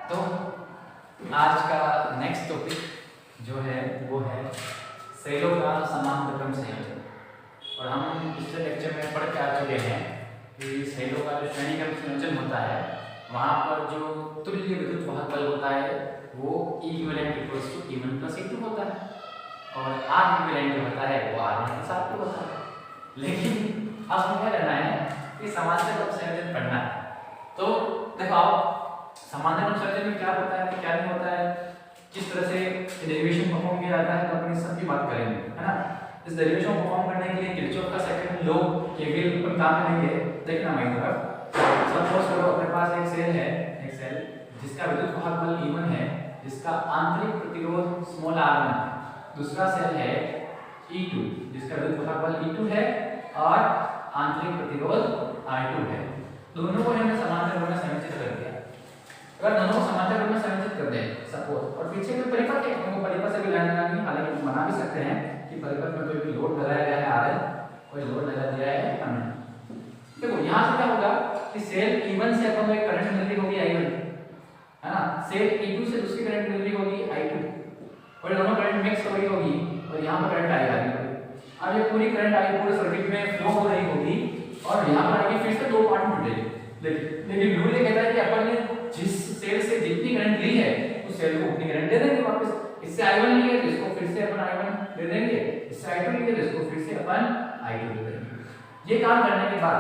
तो आज का नेक्स्ट टॉपिक जो है वो है सेलों का समांतरक्रम संयोजन। और हम पिछले लेक्चर में पढ़ के आ चुके हैं कि सेलों का जो श्रेणीक्रम संयोजन होता है वहाँ पर जो तुल्य विद्युत वाहक बल होता है वो equivalent equals to E1 + E2 होता है और R इक्विवेलेंट जो होता है वो R1 + R2 होता है। लेकिन अब हमें क्या करना है कि समांतरक्रम संयोजन पढ़ना है। तो देखो आप समांतरक्रम संयोजन में क्या होता है क्या नहीं होता है, किस तरह से डेरिवेशन परफॉर्म किया जाता है, तो अपन इस सब की बात करेंगे, है ना। इस डेरिवेशन को परफॉर्म करने के लिए किरचॉफ का सेकंड लॉ केवीएल पर काम करेंगे। देखना मेरी तरफ, सपोज करो अपने पास एक सेल जिसका विद्युत वाहक बल E1 है, जिसका आंतरिक प्रतिरोध स्मॉल r1 है। दूसरा सेल है E2 जिसका विद्युत वाहक बल E2 है और आंतरिक प्रतिरोध I2 है। दोनों को हमने समांतर रूप में संयोजित कर दिया। अगर दोनों को समांतर रूप में संयोजित कर दें सपोज, और पीछे कोई परिपथ है, हमको परिपथ से भी लाइन लगानी, हालांकि बना भी सकते हैं कि परिपथ में कोई भी लोड लगाया गया है RL, कोई लोड लगा दिया है हमने। देखो यहाँ से क्या होगा कि सेल E1 से अपन को एक करंट मिल रही होगी I1, है ना। सेल E2 से दूसरी करंट मिल रही होगी I2 और दोनों करंट मिक्स हो रही होगी और यहाँ पर करंट I आ रही होगी। अब ये पूरी करंट I पूरे सर्किट में फ्लो हो रही होगी और यहाँ पर आगे फिर से दो पार्ट में टूटेगी। लेकिन रूल ये कहता है कि अपन ने जिस सेल से जितनी करंट ली है उस सेल को उतनी करंट दे देंगे वापस। इससे I1 लिए तो इसको फिर से अपन I1 दे देंगे, इससे I2 लिए तो इसको फिर से अपन I2 दे देंगे। ये काम करने के बाद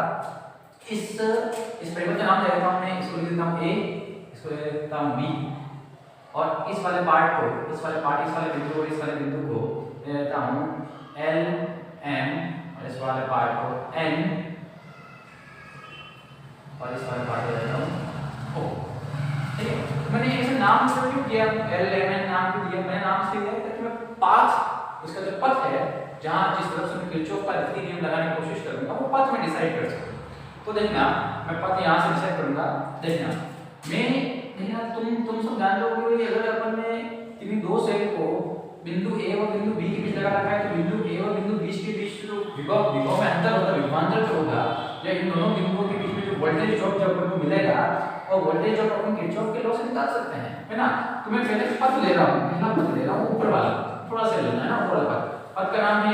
इस परिवर्तन का नाम दे देता हूं मैं, इसको लिख देता हूं A, इसको लिख देता हूं B और इस वाले पार्ट को, इस वाले बिंदु को, इस वाले बिंदु को दे देता हूं L M और इस वाले पार्ट को N और इस वाले पार्ट को दे देता हूं O। ठीक है, मैंने ऐसे नाम क्यों किया, L M N नाम क्यों दिया? मैंने नाम इसलिए दिया ताकि मैं पाथ, इसका जो पथ है जहां जिस तरफ से मैं किरचॉफ का द्वितीय नियम लगाने की कोशिश करूंगा वो पथ में डिसाइड कर सकूं। तो देखना मैं पथ यहाँ से डिसाइड करूंगा। देखना तुम सब जान लोगे कि अगर अपन ने किसी दो सेल को बिंदु A और बिंदु B के बीच लगा रखा है तो बिंदु A और बिंदु B के बीच जो विभव में अंतर होगा, विभवांतर जो होगा, या इन दोनों बिंदुओं के बीच में जो वोल्टेज ड्रॉप जब अपन को मिलेगा और वोल्टेज ड्रॉप अपन किरचॉफ के लॉ से निकाल सकते हैं, है ना। तो मैं पहले पथ ले रहा हूं, पहला पथ ले रहा हूं ऊपर वाला, थोड़ा सा लेना है ना ऊपर वाला पथ का नाम है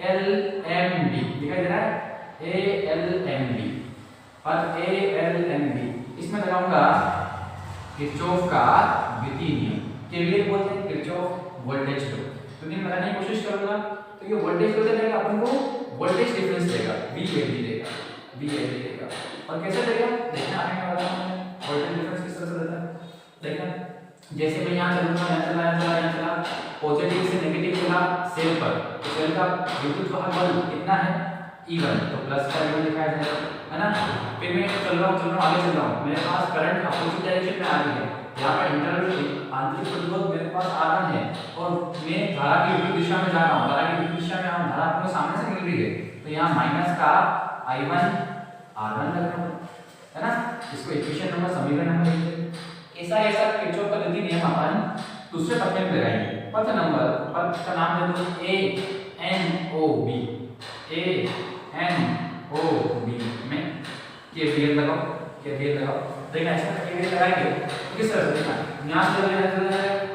ALMB, दिखाई दे रहा है ALMB, पथ ALMB। इसमें लगाऊंगा किरचॉफ का द्वितीय नियम, केवीएल बोलते हैं किरचॉफ वोल्टेज लॉ। तो दिन लगाने की कोशिश करूंगा तो ये वोल्टेज लॉ देगा अपन को वोल्टेज डिफरेंस देगा, VAB देगा। और कैसे देगा देखना, आगे मैं बताऊंगा वोल्टेज डिफरेंस किस तरह से देता है। देखना जैसे मैं यहाँ चलूंगा, यहाँ चला पॉजिटिव से नेगेटिव चला सेल पर, तो सेल का विद्युत वाहक बल कितना है E1, तो प्लस का E1 दिखाया जाएगा, है ना। फिर मैं चल रहा हूँ आगे चल रहा हूँ, मेरे पास करंट अपोजिट डायरेक्शन में आ रही है, यहाँ पर इंटरनल आंतरिक प्रतिरोध मेरे पास R1 है और मैं धारा की विपरीत दिशा में जा रहा हूँ, धारा की विपरीत दिशा में धारा अपने सामने से मिल रही है, तो यहाँ माइनस का I1 R1 लगना है ना। इसको इक्वेशन नंबर समीकरण नंबर लिखते हैं। ऐसा किरचॉफ का द्वितीय नियम अपन दूसरे पथ में लगाएंगे। पथ नंबर, पथ का नाम दे दो ANOB में केवीएल लगाओ। देखना ऐसा केवीएल लगाएंगे तो किस तरह से देखना, यहाँ से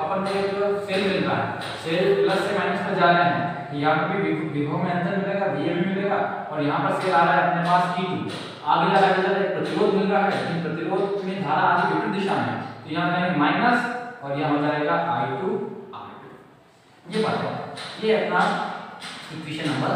अपन को एक सेल मिल रहा है, सेल प्लस से माइनस पर जा रहे हैं, यहाँ पर भी विभव में अंतर मिलेगा, VAB मिलेगा और यहाँ पर सेल आ रहा है अपने पास E2, आगे लगा एक प्रतिरोध मिल रहा है, लेकिन प्रतिरोध में धारा आगे विपरीत दिशा में, तो यहाँ जाएगा माइनस और यहाँ हो जाएगा I2 R2। ये बात है, ये अपना इक्वेशन नंबर,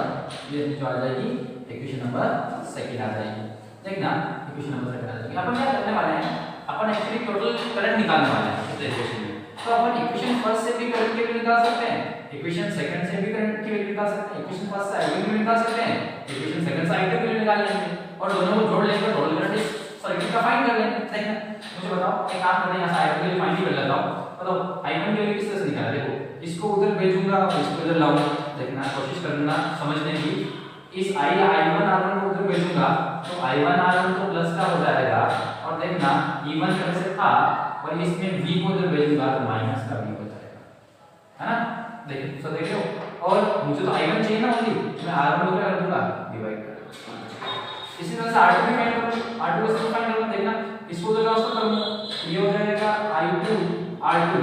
ये जो आ जाएगी इक्वेशन नंबर सेकंड आ जाएगी। देखना इक्वेशन नंबर सेकंड आ जाएगी। अपन क्या करने वाले हैं, अपन एक्चुअली टोटल करंट निकालने वाले हैं इस इक्वेशन में। तो अपन इक्वेशन फर्स्ट से भी करंट की वैल्यू निकाल सकते हैं, इक्वेशन सेकंड से भी करंट की वैल्यू निकाल सकते हैं, इक्वेशन फर्स्ट से I1 की वैल्यू निकाल सकते हैं, इक्वेशन सेकंड से I2 की वैल्यू निकाल लेंगे और दोनों को जोड़ लेकर टोटल करंट इस सर्किट का फाइंड कर लेंगे। देखना मुझे बताओ, एक काम करते हैं, यहाँ से I1 की वैल्यू फाइंड कर लेता हूं। बताओ I1 की वैल्यू किस तरह से निकाला, देखो इसको उधर भेजूंगा और इसको इधर लाऊंगा। देखना कोशिश करना समझने की, इस I1 R1 को उधर भेजूंगा तो I1 R1 तो प्लस का हो जाएगा और देखना E1 तरह से था और इसमें V को उधर भेजूंगा तो माइनस का V हो जाएगा, है ना। देखिए सब देख रहे हो, और मुझे तो I1 चाहिए ना ओनली, मैं R1 को क्या कर दूंगा डिवाइड कर दूंगा। इसी तरह से R2 भी फाइंड करूंगा, R2 को फाइंड करूंगा। देखना इसको तो ट्रांसफर करूंगा, ये हो जाएगा R2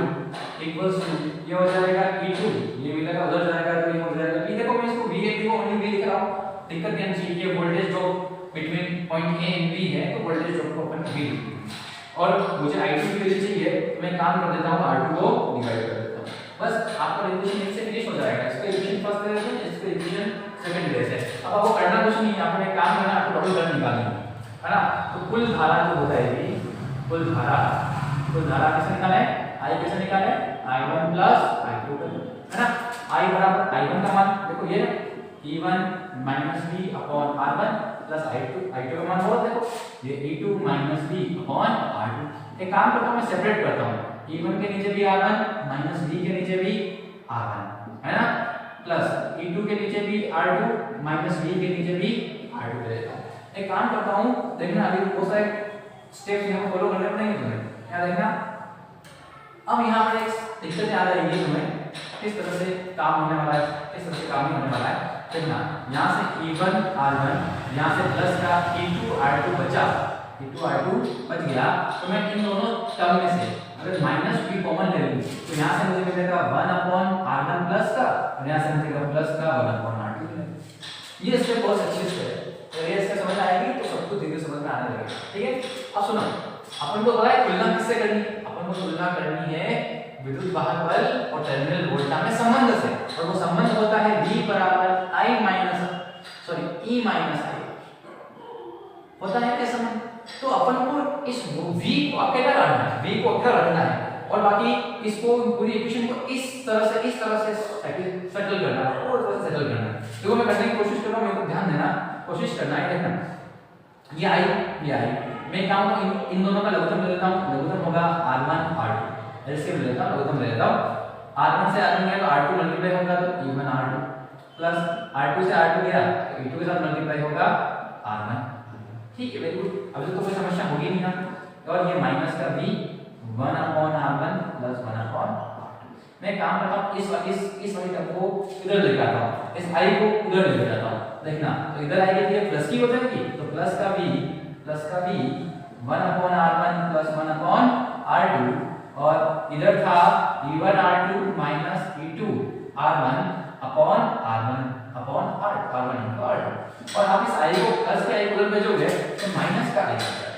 इक्वल्स टू ये हो जाएगा E2, ये मिलेगा उधर जाएगा तो ये हो जाएगा E। देखो मैं इसको V को ओनली V लिख रहा हूं, दिक्कत नहीं आनी चाहिए। ये voltage drop between point A and B है तो वोल्टेज ड्रॉप को अपन V लिखते हैं। और मुझे I2 की वैल्यू चाहिए तो मैं काम कर देता हूं R2 को डिवाइड कर देता हूं, बस आपका इक्वेशन 1 से फिनिश हो जाएगा। इसको इक्वेशन फर्स्ट ले लेते हैं, इसको इक्वेशन सेकंड ले लेते हैं। अब आपको करना कुछ नहीं है, आपने एक काम करना है, आपको डबल करंट निकालनी है ना। तो कुल धारा जो होता है कुल धारा कैसे निकाले, I कैसे निकाले, I1 प्लस I2 है ना। I बराबर I1 का मान देखो ये E1 minus V upon R1 plus I2 का मान होगा देखो ये E2 minus V upon R2। एक काम करता हूं मैं सेपरेट करता हूं, E1 के नीचे भी R1 माइनस V के नीचे भी R1 है ना, प्लस E2 के नीचे भी R2 माइनस V के नीचे भी R2 ले लेता हूं। एक काम करता हूं, देखना अभी बहुत सारे स्टेप्स यहां फॉलो करने पड़ेंगे तुम्हें, क्या देखना। अब यहां पर एक दिक्कत आ रही है तुम्हें, किस तरह से काम होने वाला है, किस तरह से काम होने वाला है देखना। यहां से E1 R1 यहां से प्लस का E2 R2 बचा, E2 R2 बच गया, तो मैं इन दोनों टर्म में से अगर माइनस V कॉमन ले लूं तो यहां से मुझे मिलेगा 1 अपॉन R1 प्लस का और यहां से मिलेगा प्लस का 1 अपॉन R2। ये स्टेप बहुत अच्छी स्टेप है, अगर ये इसका समझ आएगी तो सब कुछ धीरे समझ में आने लगेगा, ठीक है। अब सुनो, अपन को पता है तुलना किससे करनी है, अपन को तुलना करनी है विद्युत वाहक बल और टर्मिनल वोल्टेज में संबंध से, और वो संबंध होता है V बराबर E माइनस I होता है क्या संबंध। तो अपन को इस V को अकेला रखना है, V को अकेला रखना है और बाकी इसको पूरी इक्वेशन को इस तरह से सेटल करना है और तरह से सेटल करना है। देखो मैं करने की कोशिश कर रहा हूं, मेरे को ध्यान देना, कोशिश करना है, देखना ये I मैं काम को इन दोनों का लघुत्तम ले लेता हूं, लघुत्तम होगा R1 R2, एलसीएम ले लेता हूं, लघुत्तम ले लेता हूं। R1 से R1 गया तो R2 मल्टीप्लाई होगा तो E1 R2 प्लस R2 से R2 गया तो E2 के साथ मल्टीप्लाई होगा R1, ठीक है वेरी गुड। अभी तो कोई समस्या होगी नहीं ना। और ये माइनस का V 1 upon R1 plus 1 upon R2। मैं काम करता हूं इस वाली टर्म को इधर लेके आता हूं, इस I को उधर लेके जाता हूं, देखना तो इधर आएगी तो ये प्लस की हो जाएगी, तो प्लस का V 1 upon R1 plus 1 upon R2 और इधर था E1 R2 minus E2 R1 upon R1 upon R1 into R2। और आप इस I को प्लस के I को उधर भेजोगे तो माइनस का I आ जाएगा।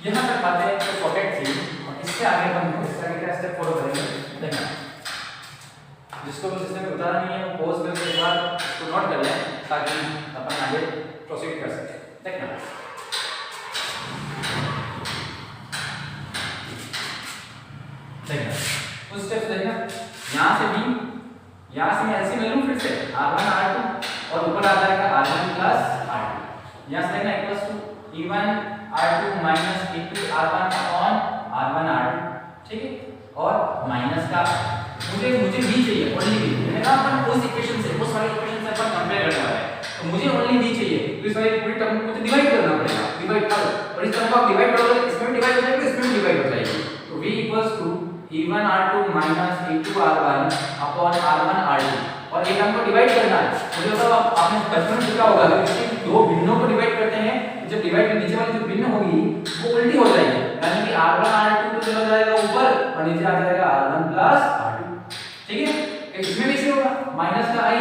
यहां तक बातें तो सॉर्टेड थी और इससे आगे हम इसका क्या स्टेप फॉलो करेंगे देखना। जिसको भी सिस्टम में उतारना नहीं है वो पॉज करके एक बार इसको नोट कर लें ताकि अपन आगे प्रोसीड कर सकें। देखना उस स्टेप से देखना, यहां से भी यहां से मैं एलसीएम ले लूं फिर से R1 R2 और ऊपर आ जाएगा R1 प्लस R2। यहां से देखना equals to E1 R2 minus E2 R1 upon R1 R2, ठीक है। और माइनस का मुझे V चाहिए, ओनली V। मैंने कहा अपन उस इक्वेशन से उस वाली इक्वेशन से अपन कंपेयर करने वाले हैं, तो मुझे ओनली V चाहिए, तो इस वाली पूरी टर्म को मुझे डिवाइड करना पड़ेगा, डिवाइड कर, और इस टर्म को आप डिवाइड करोगे इसमें डिवाइड हो जाएगी, इसमें डिवाइड हो जाएगी। तो V equals to E1 R2 minus E2 R1 upon R1 R2, और ये टर्म को डिवाइड करना है। मुझे बताओ आपने बचपन में सीखा होगा कि दो भिन्नों को डिवाइड करते हैं, जब डिवाइड नीचे वाली जो भिन्न होगी वो उल्टी हो जाएगी, यानी कि R1 R2 तो चला जाएगा ऊपर और नीचे आ जाएगा R1 प्लस R2, ठीक है। इसमें भी इसी होगा, माइनस का I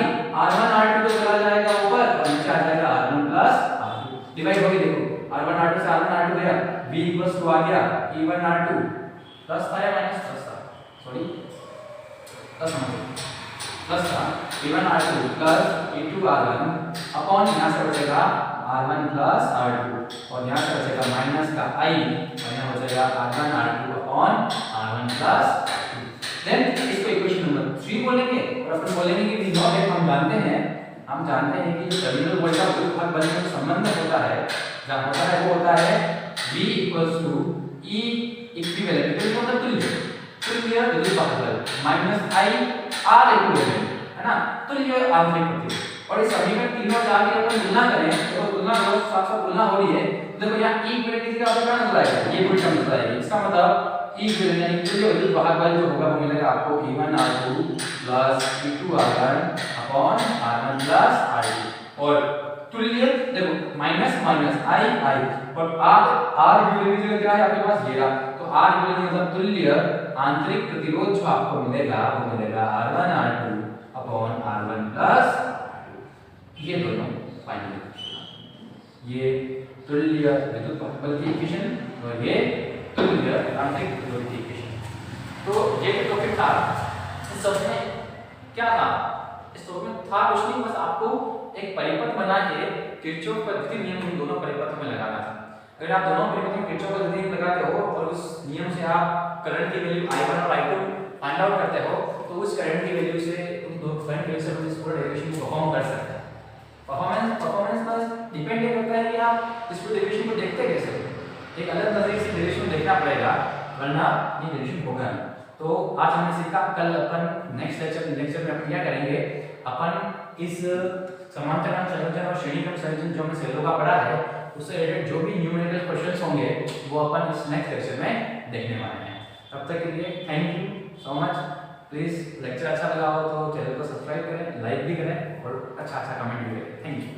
R1 R2 तो चला जाएगा ऊपर और नीचे आ जाएगा R1 प्लस R2, डिवाइड हो गई। देखो R1 R2 से R1 R2 गया, V इक्वल्स टू आ गया E1 R2 प्लस था या माइनस प्लस था, सॉरी प्लस था E1 R2 plus E2 R1 upon यहां से बचेगा R1 प्लस R2 और यहां से बचेगा माइनस का I और यहां बचेगा R1 R2 upon R1 plus R2। Then इसको इक्वेशन नंबर 3 बोलेंगे और अपन बोलेंगे कि वी नो दैट हम जानते हैं कि टर्मिनल वोल्टेज और विद्युत भाग बल में जो संबंध होता है वो होता है V equals to E equivalent, तो मतलब तुल्य विद्युत भाग बल माइनस I R इक्विवेलेंट, है ना, तुल्य आंतरिक प्रतिरोध। और इस समीकरण 3 और 4 की अगर तुलना करें तो तुलना करो, साथ-साथ तुलना हो रही है, देखो यहां E इक्विवेलेंट का क्या नजर आएगा, ये पूरी टर्म नजर आएगी। इसका मतलब E इक्विवेलेंट यानी तुल्य विद्युत भाग बल जो होगा वो मिलेगा आपको E1 R2 plus E2 R1 upon R1 plus R2। और तुल्य, देखो माइनस माइनस आई आई और आर यूनिट में क्या है आपके पास ये रहा, तो आर यूनिट मतलब तुल्य आंतरिक प्रतिरोध जो आपको मिलेगा वो मिलेगा R1 R2 upon R1 plus ये दोनों फाइनल, ये तुल्य विद्युत बल की इक्वेशन और ये तुल्य आंतरिक प्रतिरोध की इक्वेशन। तो ये जो टॉपिक था इस सब में क्या था, इस टॉपिक में था कुछ नहीं, बस आपको एक परिपथ बना के किरचॉफ का द्वितीय नियम इन दोनों परिपथों में लगाना था। अगर आप दोनों परिपथों में किरचॉफ का द्वितीय नियम लगाते हो और उस नियम से आप करंट की वैल्यू I1 और I2 फाइंड आउट करते हो तो उस करंट की वैल्यू से उन दो करंट की वैल्यू से इस पूरे डेरिवेशन को परफॉर्म कर सकते हैं। परफॉर्मेंस पर डिपेंड ये करता है कि आप इस पूरे डेरिवेशन को देखते कैसे हो, एक अलग नजरिए से डेरिवेशन देखना पड़ेगा वरना ये डेरिवेशन होगा नहीं। तो आज हमने सीखा, कल अपन नेक्स्ट लेक्चर में अपन क्या करेंगे, अपन इस समांतरक्रम संयोजन और श्रेणीक्रम संयोजन जो हमने सेलों का पढ़ा है उससे रिलेटेड जो भी न्यूमेरिकल क्वेश्चंस होंगे वो अपन इस नेक्स्ट लेक्चर में देखने वाले हैं। तब तक के लिए thank you so much. Please lecture अच्छा लगा हो तो चैनल को सब्सक्राइब करें, लाइक भी करें और अच्छा कमेंट भी करें। Thank you.